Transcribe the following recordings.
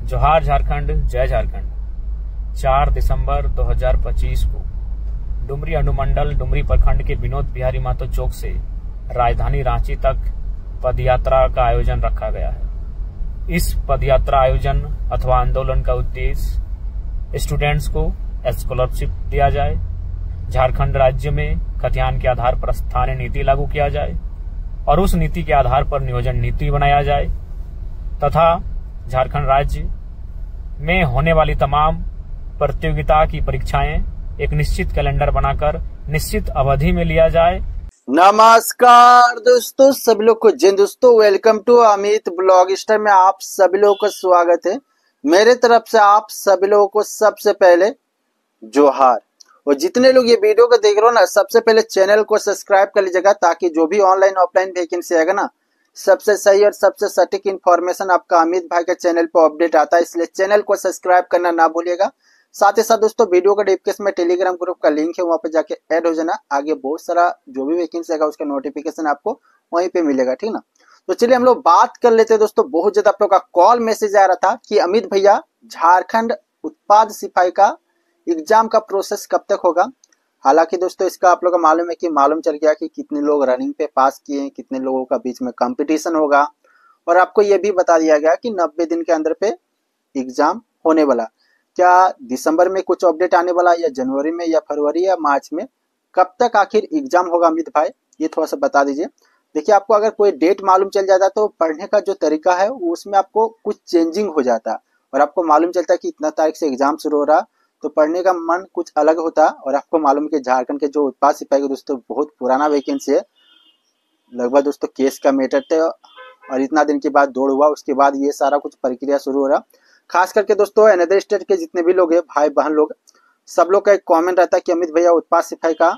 जोहार झारखंड, जय झारखंड। 4 दिसंबर 2025 को डुमरी अनुमंडल डुमरी प्रखंड के विनोद बिहारी महतो चौक से राजधानी रांची तक पदयात्रा का आयोजन रखा गया है। इस पदयात्रा आयोजन अथवा आंदोलन का उद्देश्य स्टूडेंट्स को स्कॉलरशिप दिया जाए, झारखंड राज्य में खतियान के आधार पर स्थानीय नीति लागू किया जाए और उस नीति के आधार पर नियोजन नीति बनाया जाए तथा झारखंड राज्य में होने वाली तमाम प्रतियोगिता की परीक्षाएं एक निश्चित कैलेंडर बनाकर निश्चित अवधि में लिया जाए। नमस्कार दोस्तों, सभी लोग को जय दोस्तों, welcome to Amit blog star में आप सभी लोगों का स्वागत है। मेरे तरफ से आप सभी लोगों को सबसे पहले जोहार। और जितने लोग ये वीडियो को देख रहे हो ना, सबसे पहले चैनल को सब्सक्राइब कर लीजिएगा ताकि जो भी ऑनलाइन ऑफलाइन वैकेंसी आएगा ना, सबसे सही और सबसे सटीक इन्फॉर्मेशन आपका अमित भाई के चैनल पर अपडेट आता है। इसलिए चैनल को सब्सक्राइब करना ना भूलिएगा। साथ ही साथ दोस्तों, वीडियो का डिस्क्रिप्शन में टेलीग्राम ग्रुप का लिंक है, वहां पे जाके ऐड हो जाना। आगे बहुत सारा जो भी वैकेंसी आएगा उसका नोटिफिकेशन आपको वहीं पे मिलेगा, ठीक ना। तो चलिए हम लोग बात कर लेते हैं दोस्तों। बहुत ज्यादा आप लोग का कॉल मैसेज आ रहा था कि अमित भैया झारखंड उत्पाद सिपाही का एग्जाम का प्रोसेस कब तक होगा। हालांकि दोस्तों, इसका आप लोग को मालूम है कि मालूम चल गया कि कितने लोग रनिंग पे पास किए हैं, कितने लोगों का बीच में कंपटीशन होगा, और आपको ये भी बता दिया गया कि 90 दिन के अंदर पे एग्जाम होने वाला। क्या दिसंबर में कुछ अपडेट आने वाला, या जनवरी में, या फरवरी, या मार्च में, कब तक आखिर एग्जाम होगा अमित भाई, ये थोड़ा सा बता दीजिए। देखिए, आपको अगर कोई डेट मालूम चल जाता तो पढ़ने का जो तरीका है उसमें आपको कुछ चेंजिंग हो जाता, और आपको मालूम चलता कि इतना तारीख से एग्जाम शुरू हो रहा, तो पढ़ने का मन कुछ अलग होता। और आपको मालूम है कि झारखंड के जो उत्पाद सिपाही के दोस्तों बहुत पुराना वैकेंसी है, लगभग दोस्तों केस का मैटर थे, और इतना दिन के बाद दौड़ हुआ, उसके बाद ये सारा कुछ प्रक्रिया शुरू हो रहा। खास करके दोस्तों अनदर स्टेट के जितने भी लोग हैं, भाई बहन लोग, सब लोग का एक कमेंट रहता है कि अमित भैया उत्पाद सिपाही का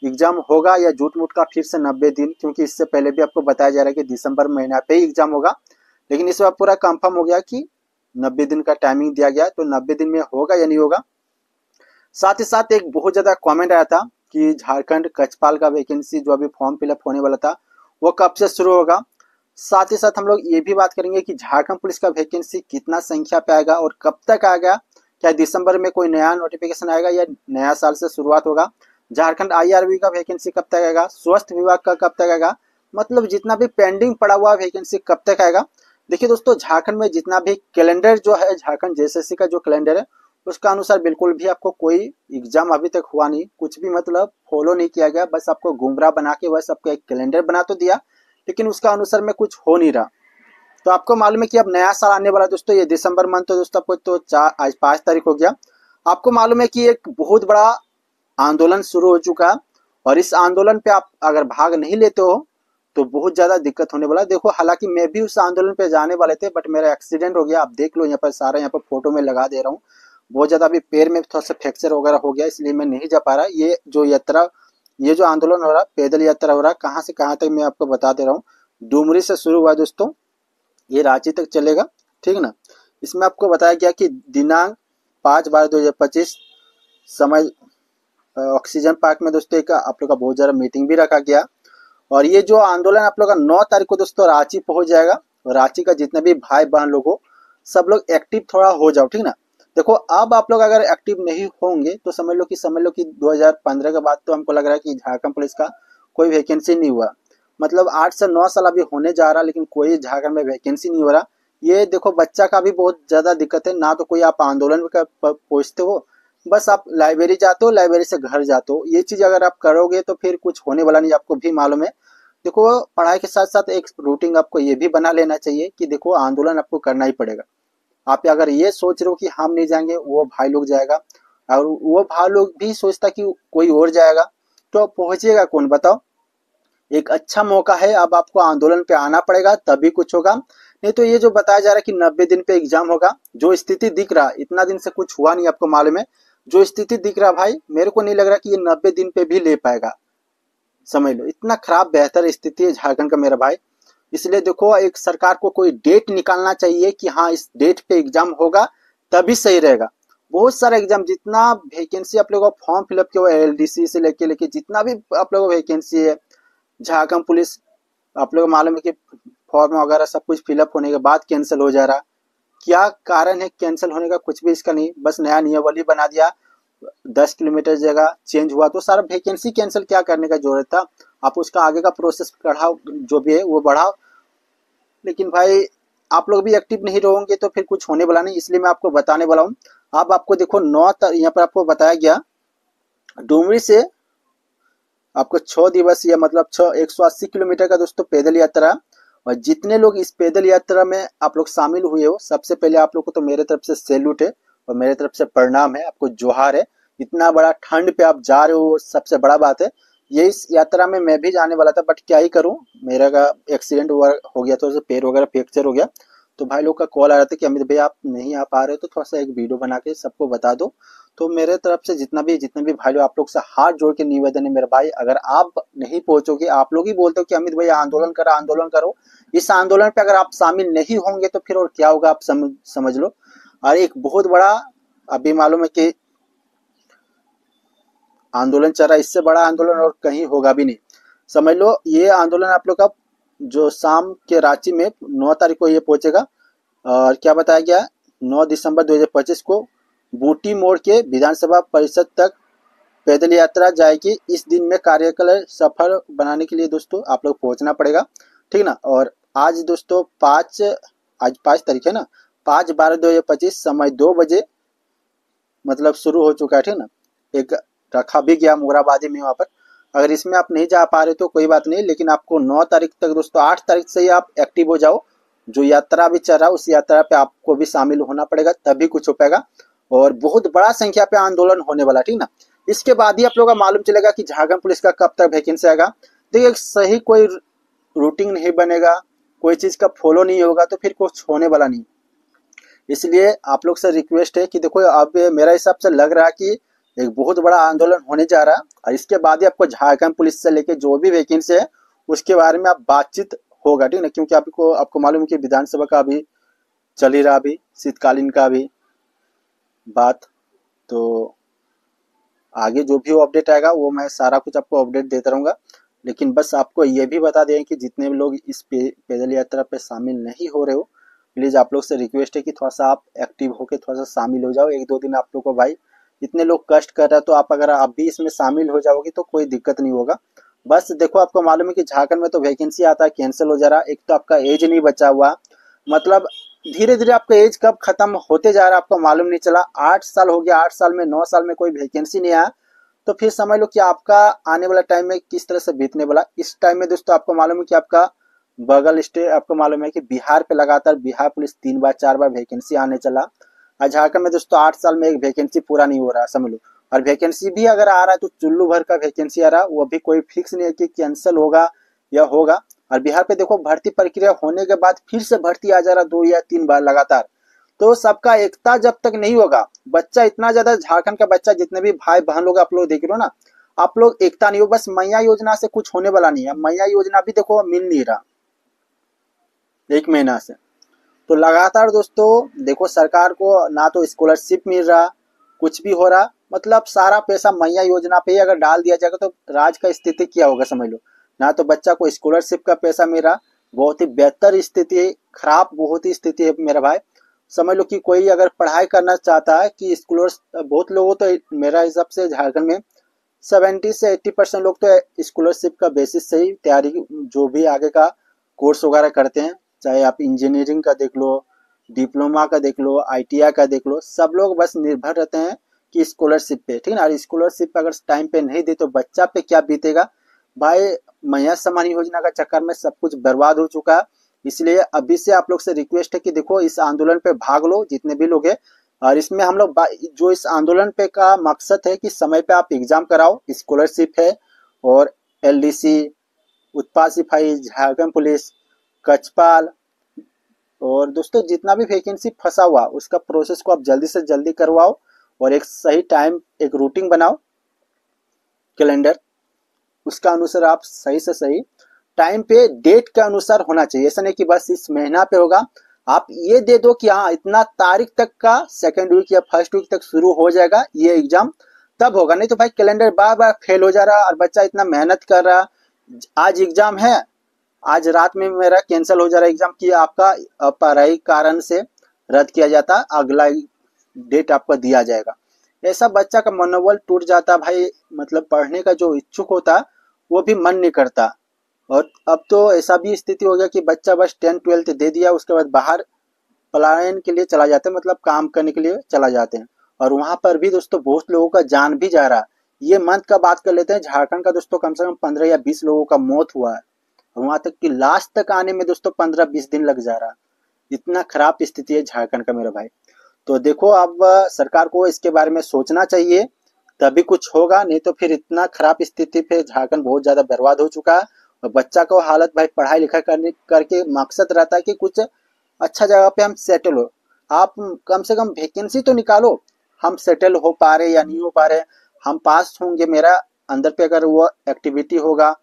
एग्जाम होगा या झूठ मूठ का फिर से 90 दिन, क्योंकि इससे पहले भी आपको बताया जा रहा है कि दिसंबर महीना पे ही एग्जाम होगा, लेकिन इस बार पूरा कंफर्म हो गया कि 90 दिन का टाइमिंग दिया गया। तो 90 दिन में होगा या नहीं होगा। साथ ही साथ एक बहुत ज्यादा कमेंट आया था कि झारखंड कक्षपाल का वैकेंसी जो अभी फॉर्म फिलअप होने वाला था वो कब से शुरू होगा। साथ ही साथ हम लोग ये भी बात करेंगे कि झारखंड पुलिस का वैकेंसी कितना संख्या पे आएगा और कब तक आएगा। क्या दिसंबर में कोई नया नोटिफिकेशन आएगा या नया साल से शुरुआत होगा। झारखंड IRB का वैकेंसी कब तक आएगा, स्वास्थ्य विभाग का कब तक आएगा, मतलब जितना भी पेंडिंग पड़ा हुआ वैकेंसी कब तक आएगा। देखिए दोस्तों, झारखंड में जितना भी कैलेंडर जो है, झारखंड JSSC का जो कैलेंडर है उसका अनुसार बिल्कुल भी आपको कोई एग्जाम अभी तक हुआ नहीं, कुछ भी मतलब फॉलो नहीं किया गया। बस आपको गुमराह बना के बस आपको एक कैलेंडर बना तो दिया, लेकिन उसका अनुसार में कुछ हो नहीं रहा। तो आपको मालूम है कि अब नया साल आने वाला दोस्तों, ये दिसंबर मंथ, तो दोस्तों आपको तो आज 5 तारीख हो गया। आपको मालूम है कि एक बहुत बड़ा आंदोलन शुरू हो चुका है, और इस आंदोलन पे आप अगर भाग नहीं लेते हो तो बहुत ज्यादा दिक्कत होने वाला। देखो, हालांकि मैं भी उस आंदोलन पे जाने वाले थे, बट मेरा एक्सीडेंट हो गया। आप देख लो यहाँ पर सारा, यहाँ पर फोटो में लगा दे रहा हूँ। बहुत ज्यादा अभी पैर में थोड़ा सा फ्रैक्चर वगैरह हो गया, इसलिए मैं नहीं जा पा रहा। ये जो यात्रा, ये जो आंदोलन हो रहा, पैदल यात्रा हो रहा, कहाँ से कहाँ तक मैं आपको बता दे रहा हूँ। डुमरी से शुरू हुआ दोस्तों, ये रांची तक चलेगा, ठीक ना। इसमें आपको बताया गया कि दिनांक 5/12/2025 समय ऑक्सीजन पार्क में दोस्तों एक आप लोग का बहुत ज्यादा मीटिंग भी रखा गया। और ये जो आंदोलन आप लोग का 9 तारीख को दोस्तों रांची पहुंच जाएगा। और रांची का जितने भी भाई बहन लोग हो, सब लोग एक्टिव थोड़ा हो जाओ, ठीक ना। देखो, अब आप लोग अगर एक्टिव नहीं होंगे तो समझ लो कि 2015 के बाद तो हमको लग रहा है कि झारखंड पुलिस का कोई वैकेंसी नहीं हुआ। मतलब 8 से 9 साल अभी होने जा रहा, लेकिन कोई झारखंड में वैकेंसी नहीं हो रहा। ये देखो, बच्चा का भी बहुत ज्यादा दिक्कत है ना। तो कोई आप आंदोलन पहुंचते हो, बस आप लाइब्रेरी जाते हो, लाइब्रेरी से घर जाते हो। ये चीज अगर आप करोगे तो फिर कुछ होने वाला नहीं, आपको भी मालूम है। देखो, पढ़ाई के साथ साथ एक रूटीन आपको ये भी बना लेना चाहिए कि देखो, आंदोलन आपको करना ही पड़ेगा। आप अगर ये सोच रहे हो कि हम नहीं जाएंगे, वो भाई लोग जाएगा, और वो भाई लोग भी सोचता कि कोई और जाएगा, तो पहुंचेगा कौन, बताओ। एक अच्छा मौका है, अब आपको आंदोलन पे आना पड़ेगा तभी कुछ होगा। नहीं तो ये जो बताया जा रहा है कि 90 दिन पे एग्जाम होगा, जो स्थिति दिख रहा, इतना दिन से कुछ हुआ नहीं, आपको मालूम है। जो स्थिति दिख रहा भाई, मेरे को नहीं लग रहा कि ये 90 दिन पे भी ले पाएगा। समझ लो, इतना खराब बेहतर स्थिति है झारखंड का मेरा भाई। इसलिए देखो, एक सरकार को कोई डेट निकालना चाहिए कि हाँ, इस डेट पे एग्जाम होगा, तभी सही रहेगा। बहुत सारा एग्जाम, जितना वैकेंसी आप लोगों का फॉर्म फिलअप किया हुआ है, LDC से लेके जितना भी आप लोगों को वैकेंसी है, झारखंड पुलिस, आप लोगों को मालूम है कि फॉर्म वगैरह सब कुछ फिलअप होने के बाद कैंसिल हो जा रहा। क्या कारण है कैंसिल होने का, कुछ भी इसका नहीं, बस नया नियमावली बना दिया, 10 किलोमीटर जगह चेंज हुआ तो सारा वैकेंसी कैंसिल क्या करने का जरूरत था। आप उसका आगे का प्रोसेस बढ़ाओ, जो भी है वो बढ़ाओ, लेकिन भाई आप लोग भी एक्टिव नहीं रहोगे तो फिर कुछ होने वाला नहीं, इसलिए मैं आपको बताने वाला हूँ। अब आपको देखो यहाँ पर आपको बताया गया डुमरी से आपको 6 दिवसीय मतलब 180 किलोमीटर का दोस्तों पैदल यात्रा। और जितने लोग इस पैदल यात्रा में आप लोग शामिल हुए हो, सबसे पहले आप लोग को तो मेरे तरफ से सैल्यूट है और मेरे तरफ से प्रणाम है, आपको जोहार है। इतना बड़ा ठंड पे आप जा रहे हो, सबसे बड़ा बात है ये। इस यात्रा में मैं भी जाने वाला था, बट क्या ही करूं, मेरा का एक्सीडेंट हो गया तो पैर वगैरह फ्रैक्चर हो गया। तो भाई लोग का कॉल आ रहा था कि अमित भाई आप नहीं आ पा रहे हो तो थोड़ा सा एक वीडियो बना के सबको बता दो। तो मेरे तरफ से जितने भी भाई लोग, आप लोग से हाथ जोड़ के निवेदन है मेरे भाई, अगर आप नहीं पहुंचोगे, आप लोग ही बोलते हो कि अमित भाई आंदोलन करो, इस आंदोलन पे अगर आप शामिल नहीं होंगे तो फिर और क्या होगा आप समझ लो। और एक बहुत बड़ा अभी मालूम है कि आंदोलन चल रहा है, इससे बड़ा आंदोलन और कहीं होगा भी नहीं, समझ लो। ये आंदोलन आप लोग का जो शाम के रांची में 9 तारीख को ये पहुंचेगा। और क्या बताया गया, 9 दिसंबर 2025 को बूटी मोड़ के विधानसभा परिषद तक पैदल यात्रा जाएगी। इस दिन में कार्यक्रम सफल बनाने के लिए दोस्तों आप लोग पहुंचना पड़ेगा, ठीक ना। और आज दोस्तों आज 5 तारीख है ना, 5/12/2025 समय 2 बजे मतलब शुरू हो चुका है, ठीक ना। एक रखा भी गया मोराबादी में वहाँ पर। अगर इसमें आप नहीं जा पा रहे तो कोई बात नहीं, लेकिन आपको 9 तारीख तक दोस्तों, 8 तारीख से ही आप एक्टिव हो जाओ। जो यात्रा भी चल रहा है उस यात्रा पे आपको भी शामिल होना पड़ेगा, तभी कुछ हो पाएगा। और बहुत बड़ा संख्या पे आंदोलन होने वाला, ठीक ना। इसके बाद ही आप लोगों का मालूम चलेगा कि झारखंड पुलिस का कब तक वैकेंसी आएगा। देखिए सही कोई रूटीन नहीं बनेगा, कोई चीज का फॉलो नहीं होगा तो फिर कुछ होने वाला नहीं। इसलिए आप लोग से रिक्वेस्ट है कि देखो अब मेरा हिसाब से लग रहा है कि एक बहुत बड़ा आंदोलन होने जा रहा है। और इसके बाद ही आपको झारखंड पुलिस से लेके जो भी वैकेंसी है उसके बारे में आप बातचीत होगा, ठीक ना। क्योंकि आपको मालूम है कि विधानसभा का भी चल ही रहा, अभी शीतकालीन का भी बात, तो आगे जो भी अपडेट आएगा वो मैं सारा कुछ आपको अपडेट देता रहूँगा। लेकिन बस आपको ये भी बता दें कि जितने भी लोग इस पैदल यात्रा पे शामिल नहीं हो रहे हो, प्लीज़ आप लोग से रिक्वेस्ट है कि थोड़ा सा आप एक्टिव होकर थोड़ा सा शामिल हो जाओ। 1-2 दिन आप लोग को भाई इतने लोग कष्ट कर रहे हैं, तो आप अगर आप भी इसमें शामिल हो जाओगे तो कोई दिक्कत नहीं होगा। बस देखो आपको मालूम है कि झारखंड में तो वैकेंसी आता है कैंसिल हो जा रहा है। एक तो आपका एज नहीं बचा हुआ, मतलब धीरे धीरे आपका एज कब खत्म होते जा रहा है आपको मालूम नहीं चला। 8 साल हो गया, 8 साल में 9 साल में कोई वैकेंसी नहीं आया, तो फिर समझ लो कि आपका आने वाला टाइम में किस तरह से बीतने वाला। इस टाइम में दोस्तों आपको मालूम है कि आपका बगल स्टेट, आपको मालूम है कि बिहार पे लगातार बिहार पुलिस 3 बार 4 बार वैकेंसी आने चला। और झारखंड में दोस्तों 8 साल में एक वैकेंसी पूरा नहीं हो रहा, समझ लो। और वैकेंसी भी अगर आ रहा है तो चुल्लू भर का वैकेंसी आ रहा है, वो भी कोई फिक्स नहीं है कि कैंसिल होगा या होगा। और बिहार पे देखो भर्ती प्रक्रिया होने के बाद फिर से भर्ती आ जा रहा 2 या 3 बार लगातार। तो सबका एकता जब तक नहीं होगा, बच्चा इतना ज्यादा झारखंड का बच्चा, जितने भी भाई बहन लोग आप लोग देख रहे हो ना, आप लोग एकता नहीं हो, बस मैया योजना से कुछ होने वाला नहीं है। मैया योजना भी देखो मिल नहीं रहा 1 महीना से। तो लगातार दोस्तों देखो सरकार को ना तो स्कॉलरशिप मिल रहा, कुछ भी हो रहा, मतलब सारा पैसा मैया योजना पे ही अगर डाल दिया जाएगा तो राज्य का स्थिति क्या होगा समझ लो। ना तो बच्चा को स्कॉलरशिप का पैसा मिल रहा, बहुत ही बेहतर स्थिति है, खराब बहुत ही स्थिति है मेरा भाई। समझ लो कि कोई अगर पढ़ाई करना चाहता है कि बहुत लोगों तो मेरा हिसाब से झारखंड में 70 से 80% लोग तो स्कॉलरशिप का बेसिस से ही तैयारी जो भी आगे का कोर्स वगैरह करते हैं, चाहे आप इंजीनियरिंग का देख लो, डिप्लोमा का देख लो, ITI का देख लो, सब लोग बस निर्भर रहते हैं कि स्कॉलरशिप पे, ठीक है ना। स्कॉलरशिप अगर टाइम पे नहीं दे तो बच्चा पे क्या बीतेगा भाई। मैया सम्मान योजना का चक्कर में सब कुछ बर्बाद हो चुका है। इसलिए अभी से आप लोग से रिक्वेस्ट है कि देखो इस आंदोलन पे भाग लो जितने भी लोग हैं। और इसमें हम लोग जो इस आंदोलन पे का मकसद है कि समय पे आप एग्जाम कराओ, स्कॉलरशिप है, और LDC, उत्पाद सिपाही, झारखंड पुलिस, कचपाल, और दोस्तों जितना भी वैकेंसी फंसा हुआ उसका प्रोसेस को आप जल्दी से जल्दी करवाओ। और एक सही टाइम, एक रूटीन बनाओ कैलेंडर, उसका अनुसार आप सही से सही टाइम पे डेट के अनुसार होना चाहिए। ऐसा नहीं कि बस इस महीना पे होगा, आप ये दे दो कि हाँ इतना तारीख तक का 2nd वीक या 1st वीक तक शुरू हो जाएगा ये एग्जाम, तब होगा। नहीं तो भाई कैलेंडर बार बार फेल हो जा रहा और बच्चा इतना मेहनत कर रहा, आज एग्जाम है, आज रात में मेरा कैंसिल हो जा रहा है एग्जाम की आपका पढ़ाई कारण से, रद्द किया जाता, अगला डेट आपको दिया जाएगा। ऐसा बच्चा का मनोबल टूट जाता भाई, मतलब पढ़ने का जो इच्छुक होता वो भी मन नहीं करता। और अब तो ऐसा भी स्थिति हो गया कि बच्चा बस 10-12 दे दिया, उसके बाद बाहर पलायन के लिए चला जाते हैं, मतलब काम करने के लिए चला जाते हैं। और वहां पर भी दोस्तों बहुत लोगों का जान भी जा रहा है। ये मंथ का बात कर लेते हैं, झारखंड का दोस्तों कम से कम 15 या 20 लोगों का मौत हुआ है। वहां तक कि लास्ट तक आने में दोस्तों 15-20 दिन लग जा रहा है। इतना खराब स्थिति है झारखंड का मेरा भाई। तो देखो अब सरकार को इसके बारे में सोचना चाहिए, तभी कुछ होगा, नहीं तो फिर इतना खराब स्थिति पे झारखंड बहुत ज्यादा बर्बाद हो चुका है। और बच्चा को हालत भाई पढ़ाई लिखाई करके मकसद रहता है कि कुछ अच्छा जगह पे हम सेटल हो। आप कम से कम वैकेंसी तो निकालो, हम सेटल हो पा रहे या नहीं हो पा रहे, हम पास होंगे, मेरा अंदर पे अगर वो एक्टिविटी होगा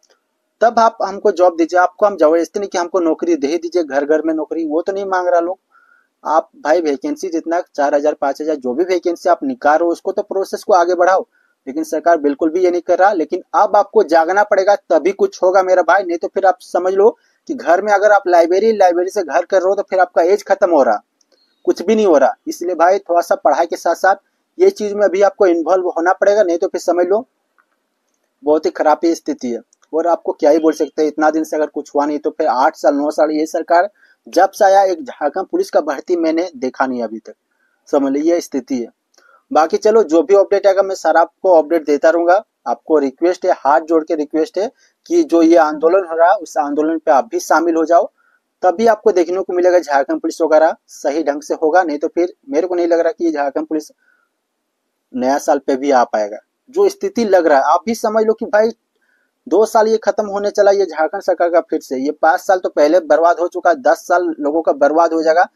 तब आप हमको जॉब दीजिए। आपको हम जबरदस्ती नहीं कि हमको नौकरी दे दीजिए, घर घर में नौकरी, वो तो नहीं मांग रहा लोग। आप भाई वैकेंसी जितना 4000 5000 जो भी वैकेंसी आप निकालो उसको तो प्रोसेस को आगे बढ़ाओ, लेकिन सरकार बिल्कुल भी ये नहीं कर रहा। लेकिन अब आपको जागना पड़ेगा तभी कुछ होगा मेरा भाई, नहीं तो फिर आप समझ लो कि घर में अगर आप लाइब्रेरी से घर कर रहे हो तो फिर आपका एज खत्म हो रहा, कुछ भी नहीं हो रहा। इसलिए भाई थोड़ा सा पढ़ाई के साथ साथ ये चीज में भी आपको इन्वॉल्व होना पड़ेगा, नहीं तो फिर समझ लो बहुत ही खराब स्थिति है। और आपको क्या ही बोल सकते हैं, इतना दिन से अगर कुछ हुआ नहीं तो फिर 8 साल 9 साल ये सरकार जब से आया एक झारखंड पुलिस का भर्ती मैंने देखा नहीं अभी तक, समझ लीजिए ये स्थिति है। बाकी चलो जो भी अपडेट आएगा मैं सारा आपको अपडेट देता रहूंगा। आपको रिक्वेस्ट है, हाथ जोड़ के रिक्वेस्ट है कि जो ये आंदोलन हो रहा है उस आंदोलन पे आप भी शामिल हो जाओ, तभी आपको देखने को मिलेगा झारखंड पुलिस वगैरह सही ढंग से होगा। नहीं तो फिर मेरे को नहीं लग रहा कि झारखंड पुलिस नया साल पे भी आ पाएगा। जो स्थिति लग रहा है आप भी समझ लो कि भाई 2 साल ये खत्म होने चला ये झारखंड सरकार का, फिर से ये 5 साल तो पहले बर्बाद हो चुका, 10 साल लोगों का बर्बाद हो जाएगा,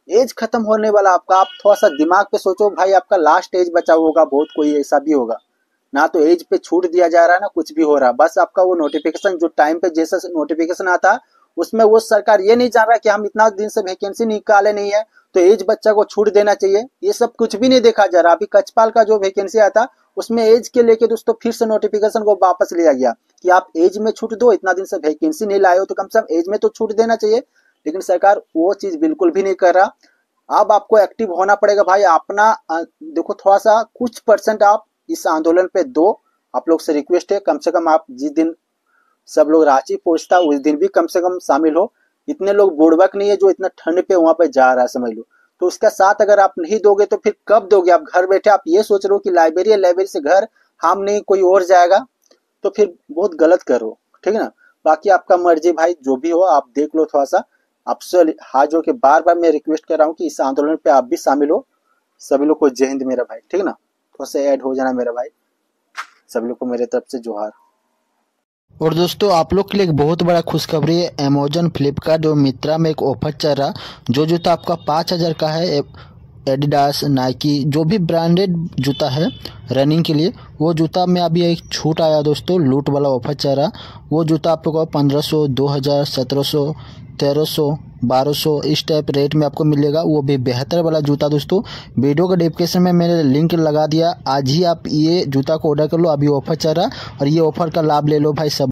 एज खत्म होने वाला आपका। आप थोड़ा सा दिमाग पे सोचो भाई, आपका लास्ट एज बचा होगा, बहुत कोई ऐसा भी होगा ना, तो एज पे छूट दिया जा रहा है ना कुछ भी हो रहा। बस आपका वो नोटिफिकेशन जो टाइम पे जैसा नोटिफिकेशन आता उसमें वो सरकार ये नहीं जान रहा कि हम इतना दिन से वैकेंसी निकाले नहीं है तो एज बच्चा को छूट देना चाहिए, ये सब कुछ भी नहीं देखा जा रहा। अभी कचपाल का जो वैकेंसी आता उसमें एज के लेके दोस्तों फिर से नोटिफिकेशन को वापस लिया गया कि आप एज में छूट दो, इतना दिन से वैकेंसी नहीं लाए हो तो कम से कम एज में तो छूट देना चाहिए, लेकिन सरकार वो चीज बिल्कुल भी नहीं कर रहा। अब आपको एक्टिव होना पड़ेगा भाई, अपना देखो थोड़ा सा कुछ परसेंट आप इस आंदोलन पे दो। आप लोग से रिक्वेस्ट है कम से कम आप जिस दिन सब लोग रांची पहुंचता उस दिन भी कम से कम शामिल हो। इतने लोग बुड़बक नहीं है जो इतना ठंड पे वहां पे जा रहा है, समझ लो। तो उसका साथ अगर आप नहीं दोगे तो फिर कब दोगे? आप घर बैठे आप ये सोच रहे हो कि लाइब्रेरी से घर, हम नहीं कोई और जाएगा, तो फिर बहुत गलत करो, ठीक है ना। बाकी आपका मर्जी भाई, जो भी हो आप देख लो। थोड़ा सा आपसे हाथ जोड़ के बार बार मैं रिक्वेस्ट कर रहा हूँ कि इस आंदोलन पे आप भी शामिल हो। सभी लोग को जय हिंद मेरा भाई, ठीक है ना। थोड़ा सा ऐड हो जाना मेरा भाई, सभी लोग को मेरे तरफ से जोहार। और दोस्तों आप लोग के लिए एक बहुत बड़ा खुशखबरी है, अमेजोन, फ्लिपकार्ट और मित्रा में एक ऑफर चल रहा। जो जूता आपका 5000 का है, एडिडास, नाइकी, जो भी ब्रांडेड जूता है रनिंग के लिए, वो जूता में अभी एक छूट आया दोस्तों, लूट वाला ऑफर चल रहा। वो जूता आप लोग को 1500, 2000, 1700, 1300, 1200 इस टाइप रेट में आपको मिलेगा, वो भी बेहतर वाला जूता। दोस्तों वीडियो का डिस्क्रिप्शन में मैंने लिंक लगा दिया, आज ही आप ये जूता को ऑर्डर कर लो, अभी ऑफर चल रहा और ये ऑफर का लाभ ले लो भाई सब।